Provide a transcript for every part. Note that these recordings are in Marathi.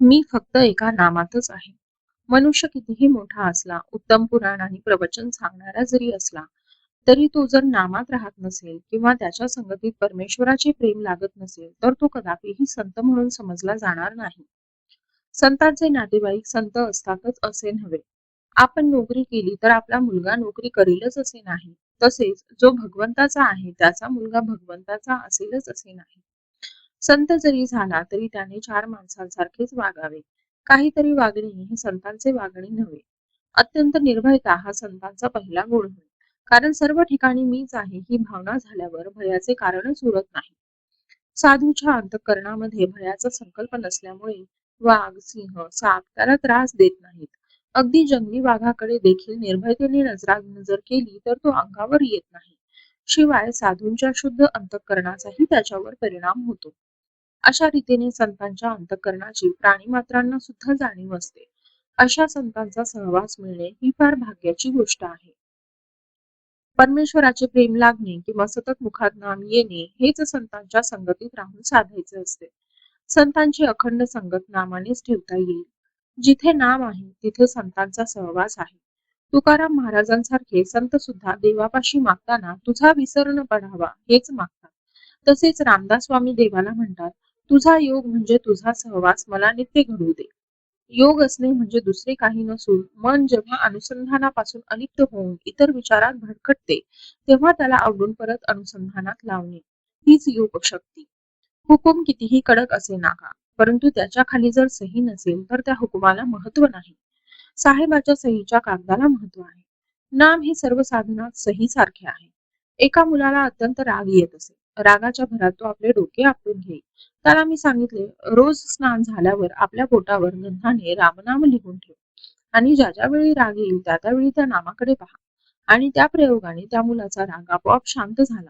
मी फक्त एका नामातच आहे. मनुष्य कितीही मोठा असला, उत्तम पुराण आणि प्रवचन सांगणारा जरी असला, तरी तो जर नामात राहत नसेल किंवा त्याच्या संगतीत परमेश्वराचे प्रेम लागत नसेल, तर तो कदापिही संत म्हणून समजला जाणार नाही. संतांचे नातेवाईक संत असतातच असे नव्हे. आपण नोकरी केली तर आपला मुलगा नोकरी करेलच असे नाही. तसेच जो भगवंताचा आहे त्याचा मुलगा भगवंताचा असेलच असे नाही. संत जरी झाला तरी त्याने चार माणसांसारखेच वागावे. काहीतरी वागणे हे संतांचे वागणे नव्हे. अत्यंत निर्भयता हा संतांचा पहिला गुण होय. कारण सर्व ठिकाणी मीच आहे ही भावना झाल्यावर भयाचे कारणच उरत नाही. साधूच्या अंतःकरणामध्ये भयाचा संकल्प नसल्यामुळे वाघ, सिंह, साप त्याला त्रास देत नाहीत. अगदी जंगली वाघाकडे देखील निर्भयतेने नजर केली तर तो अंगावर येत नाही. शिवाय साधूंच्या शुद्ध अंतःकरणाचाही त्याच्यावर परिणाम होतो. अशा रीतीने संतांच्या अंतःकरणाची प्राणीमात्रांना सुद्धा जाणीव असते. अशा संतांचा सहवास मिळणे ही फार भाग्याची गोष्ट आहे. परमेश्वराचे प्रेम लागणे किंवा सतत मुखात नाम येणे हेच संतांच्या संगतीत राहून साधायचे असते. संतांची अखंड संगत नामानेच ठेवता येईल. जिथे नाम आहे तिथे संतांचा सहवास आहे. तुकाराम महाराजांसारखे संत सुद्धा देवापाशी मागताना तुझा विसर न पडावा हेच मागतात. तसेच रामदास स्वामी देवाला म्हणतात, तुझा योग म्हणजे तुझा सहवास मला नित्य घडू दे. योग असणे म्हणजे दुसरे काही नसून मन जेव्हा अनुसंधानापासून अलिप्त होऊन इतर विचारात भरकटते, तेव्हा त्याला आवडून परत अनुसंधानात लावणे हीच योग शक्ती. हुकूम कितीही कडक असे नाका, परंतु त्याच्या खाली जर सही नसेल तर त्या हुकुमाला महत्व नाही. साहेबाच्या सहीच्या कागदाला महत्व आहे. नाम हे सर्व साधनात सही सारखे आहे. एका मुलाला अत्यंत राग येत असे. रागाच्या भरात तो आपले डोके आपटून घेई. त्याला मी सांगितले, रोज स्नान झाल्यावर आपल्या पोटावर गंधाने रामनाम लिहून ठेव आणि ज्या वेळी राग येईल त्या त्यावेळी त्या नामाकडे पहा. आणि त्या प्रयोगाने त्या मुलाचा राग आपोआप शांत झाला.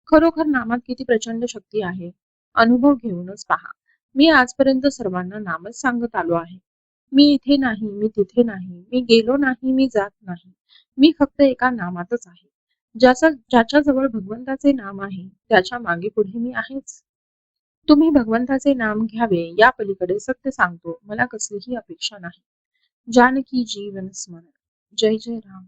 खरोखर नामात किती प्रचंड शक्ती आहे, अनुभव घेऊनच पहा. मी आजपर्यंत सर्वांना नामच सांगत आलो आहे. मी इथे नाही, मी तिथे नाही, मी गेलो नाही, मी जात नाही. मी फक्त एका नामातच आहे. ज्याच्या जवळ भगवंताचे नाम आहे त्याच्या मागे पुढे मी आहेच. तुम्ही भगवंताचे नाम घ्यावे या पलीकडे सत्य सांगतो मला कसलीही अपेक्षा नाही. जानकी जीवन स्मरण. जय जय राम.